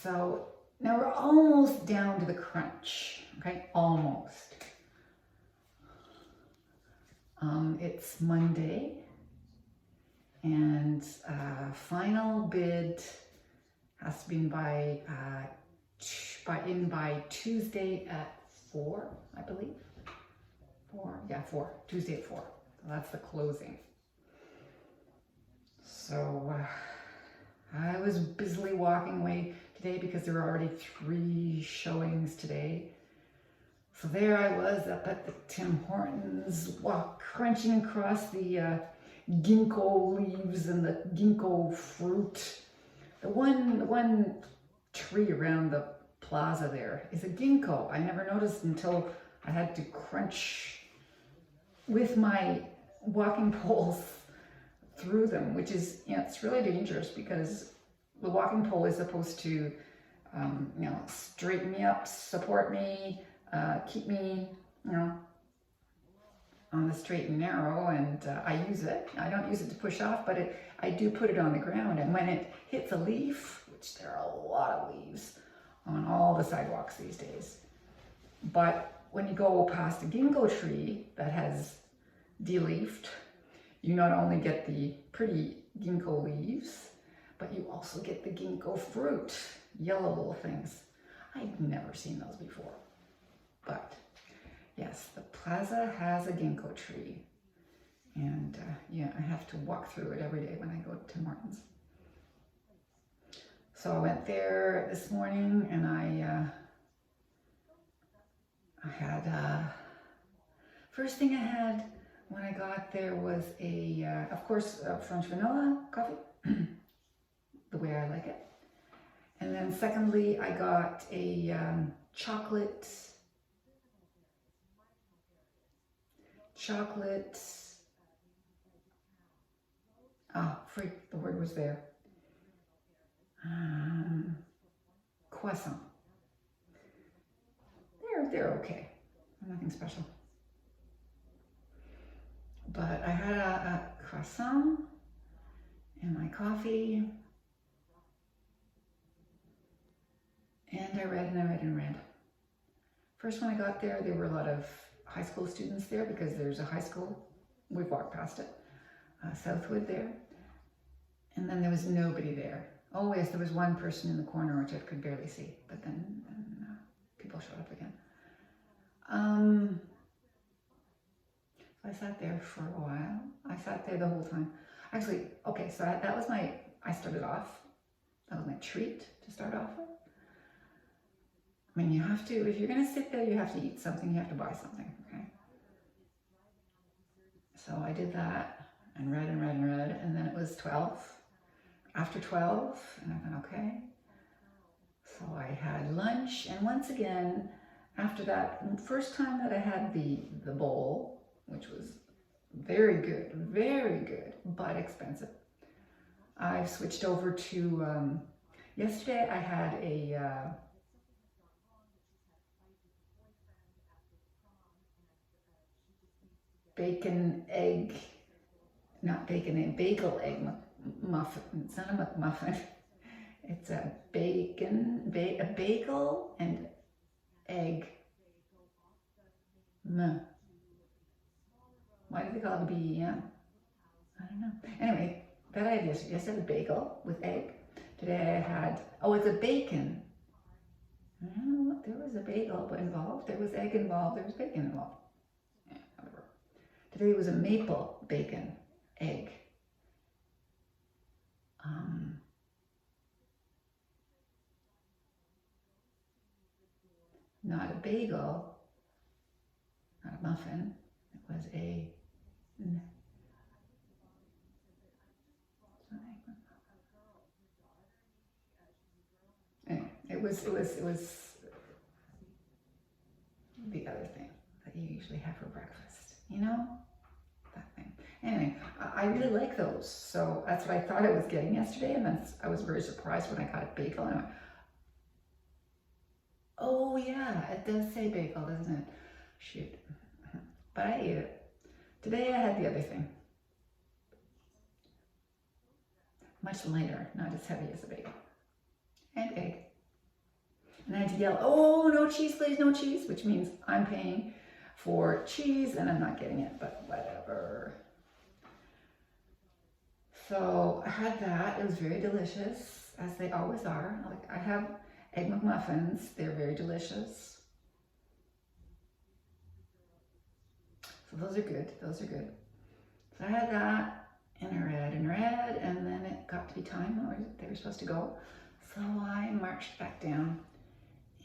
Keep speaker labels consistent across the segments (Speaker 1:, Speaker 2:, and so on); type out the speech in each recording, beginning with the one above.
Speaker 1: So now we're almost down to the crunch, okay? Almost. It's Monday, and final bid has to be in by Tuesday at 4, I believe. 4, yeah, 4. Tuesday at 4. So that's the closing. So I was busily walking away today because there were already 3 showings today. So there I was up at the Tim Hortons, crunching across the ginkgo leaves and the ginkgo fruit. The one tree around the plaza there is a ginkgo. I never noticed until I had to crunch with my walking poles through them, which is, it's really dangerous because the walking pole is supposed to, straighten me up, support me, keep me, on the straight and narrow, and I use it. I don't use it to push off, but I do put it on the ground, and when it hits a leaf, which there are a lot of leaves on all the sidewalks these days, but when you go past a ginkgo tree that has de-leafed, you not only get the pretty ginkgo leaves, but you also get the ginkgo fruit, yellow little things. I've never seen those before. But yes, the plaza has a ginkgo tree, and I have to walk through it every day when I go to Tim Hortons. So I went there this morning, and I had first thing I had when I got there was of course, French vanilla coffee, the way I like it. And then secondly, I got a chocolate, freak, the word was there. Croissant. They're okay. Nothing special. But I had a croissant and my coffee, and I read. First, when I got there, there were a lot of high school students there because there's a high school. We've walked past it, Southwood there. And then there was nobody there. Oh yes, there was one person in the corner which I could barely see, but then people showed up again. So I sat there for a while. I sat there the whole time. Actually, okay, so that was I started off. That was my treat to start off with. I mean, you have to, if you're going to sit there, you have to eat something, you have to buy something, okay? So I did that and read, and then it was 12. After 12, and I thought, okay. So I had lunch, and once again, after that, first time that I had the bowl, which was very good, but expensive, I've switched over to, yesterday I had a, bagel egg muffin. It's not a McMuffin. It's a bagel and egg. Why do they call it BEM? I don't know. Anyway, that I had yesterday. Yesterday I had a bagel with egg. Today I had, it's a bacon. I don't know, there was a bagel involved. There was egg involved. There was bacon involved. Yeah, whatever. Today was a maple bacon egg. Not a bagel, not a muffin. It was a anyway, it was the other thing that you usually have for breakfast, that thing. Anyway, I really like those, so that's what I thought I was getting yesterday, and then I was very surprised when I got a bagel, and I went, oh yeah, it does say bagel, doesn't it? Shoot. But I ate it. Today I had the other thing. Much lighter, not as heavy as a bagel. And egg. trying to yell, oh, no cheese, please, no cheese, which means I'm paying for cheese and I'm not getting it, but whatever. So I had that. It was very delicious, as they always are. Like, I have egg McMuffins. They're very delicious. So those are good. Those are good. So I had that, and I read, and then it got to be time where they were supposed to go. So I marched back down,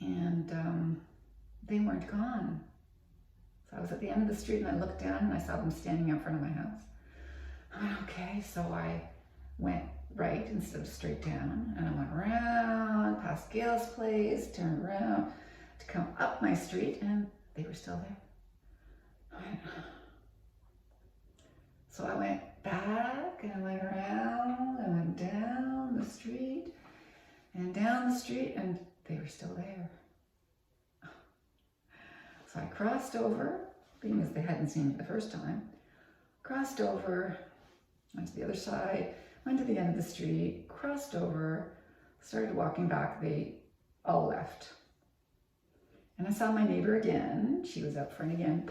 Speaker 1: and they weren't gone. So I was at the end of the street, and I looked down, and I saw them standing out front of my house. I went, okay, so I went right instead of straight down, and I went around past Gail's place, turned around to come up my street, and they were still there. So I went back, and I went around, and went down the street, and down the street, and they were still there. So I crossed over, being as they hadn't seen me the first time, crossed over, went to the other side, went to the end of the street, crossed over, started walking back. They all left. And I saw my neighbor again. She was up front again,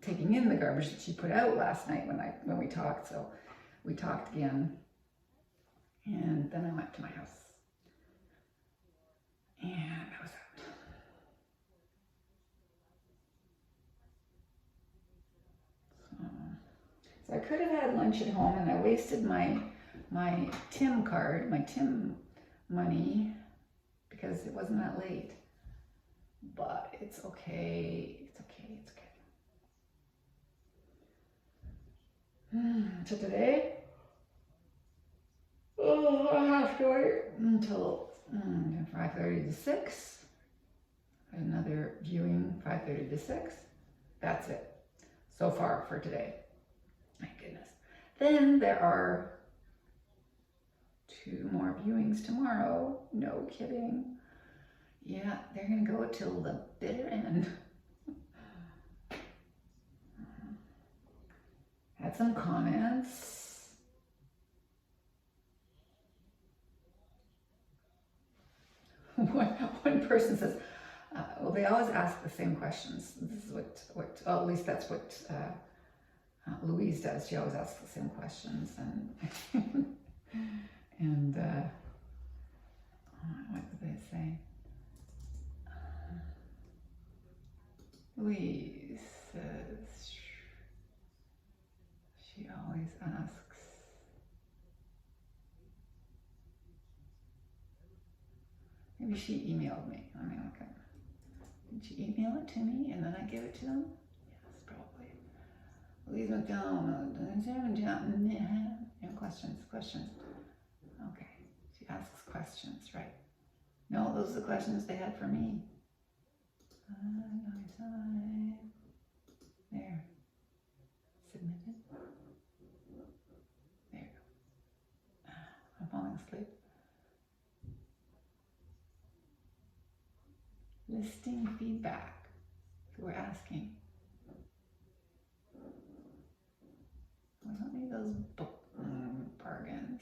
Speaker 1: taking in the garbage that she put out last night when we talked. So we talked again. And then I went to my house. And that was it. So I could have had lunch at home, and I wasted my Tim card, my Tim money, because it wasn't that late. But it's okay. It's okay. It's okay. So today, I have to wait until 5:30 to 6. Another viewing, 5:30 to 6. That's it so far for today. My goodness. Then there are 2 more viewings tomorrow. No kidding. Yeah, they're going to go till the bitter end. Had some comments. One person says, well, they always ask the same questions. This is what at least that's what Louise does. She always asks the same questions, and and what did they say? Louise says she always asks. Maybe she emailed me. I mean, okay. Did she email it to me and then I give it to them? Yes, probably. Louise McDonald. Questions. Okay. She asks questions, right? No, those are the questions they had for me. There. Submitted. There you go. I'm falling asleep. Listing feedback. So we're asking. We don't need those bargains.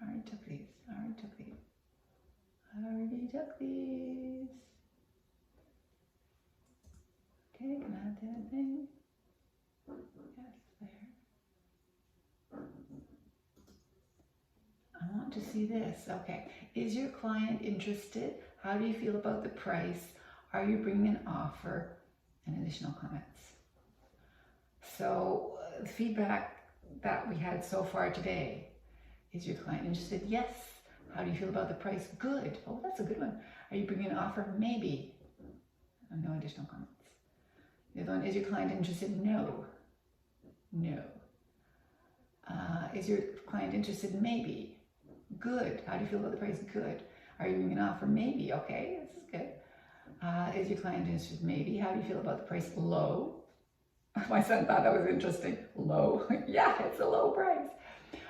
Speaker 1: I already took these. I already took these. Okay, can I add the other thing? Yes, there. I want to see this. Okay. Is your client interested? How do you feel about the price? Are you bringing an offer? And additional comments. So the feedback that we had so far today. Is your client interested? Yes. How do you feel about the price? Good. Oh, that's a good one. Are you bringing an offer? Maybe. And no additional comments. The other one, is your client interested? No. No. Is your client interested? Maybe. Good. How do you feel about the price? Good. Are you bringing an offer? Maybe. Okay, this is good. Is your client interested? Maybe. How do you feel about the price? Low. My son thought that was interesting. Low. Yeah, it's a low price.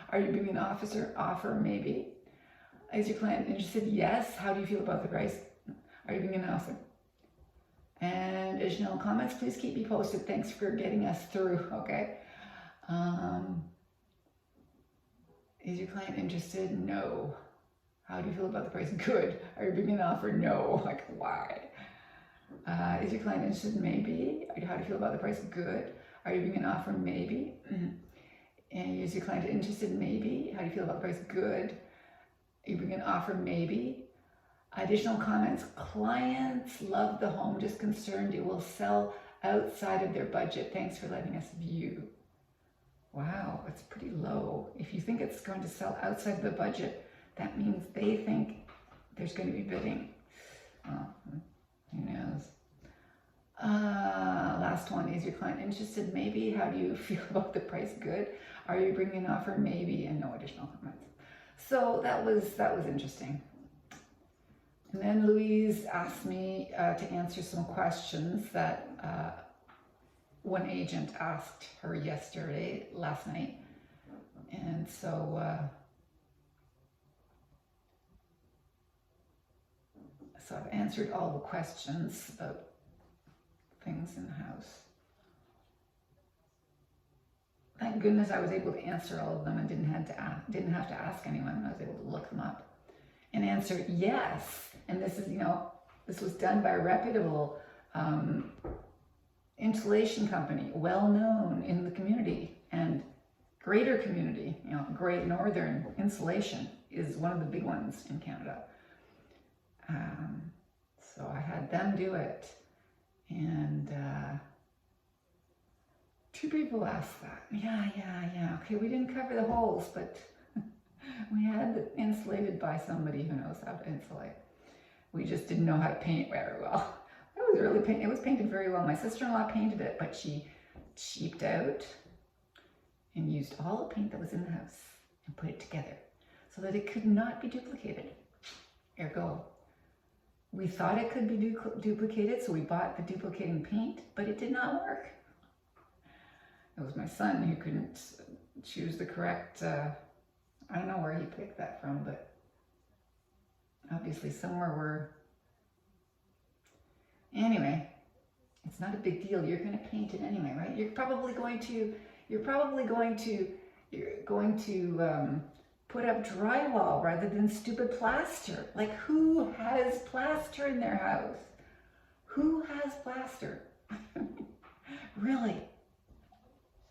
Speaker 1: Are you bringing an offer? Maybe. Is your client interested? Yes. How do you feel about the price? Are you bringing an offer? And additional comments, please keep me posted. Thanks for getting us through, okay? Is your client interested? No. How do you feel about the price? Good. Are you bringing an offer? No. Like, why? Is your client interested? Maybe. How do you feel about the price? Good. Are you bringing an offer? Maybe. And is your client interested? Maybe. How do you feel about the price? Good. Are you bringing an offer? Maybe. Additional comments. Clients love the home, just concerned it will sell outside of their budget. Thanks for letting us view. Wow, that's pretty low. If you think it's going to sell outside the budget, that means they think there's going to be bidding. Who knows? Last one. Is your client interested? Maybe. How do you feel about the price? Good. Are you bringing an offer? Maybe. And no additional comments. So that was interesting. And then Louise asked me to answer some questions that one agent asked her last night. And so I've answered all the questions about things in the house. Thank goodness I was able to answer all of them and didn't have to ask anyone. I was able to look them up and answer yes. And this is, this was done by a reputable insulation company, well known in the community and greater community. Great Northern Insulation is one of the big ones in Canada. So I had them do it, and 2 people asked that. Yeah. Okay, we didn't cover the holes, but we had it insulated by somebody who knows how to insulate. We just didn't know how to paint very well. It was painted very well. My sister-in-law painted it, but she cheaped out and used all the paint that was in the house and put it together so that it could not be duplicated. Ergo, we thought it could be duplicated, so we bought the duplicating paint, but it did not work. It was my son who couldn't choose the correct, I don't know where he picked that from, but obviously somewhere where, anyway, it's not a big deal. You're going to paint it anyway, right? You're probably going to put up drywall rather than stupid plaster. Like, who has plaster in their house? Who has plaster? Really?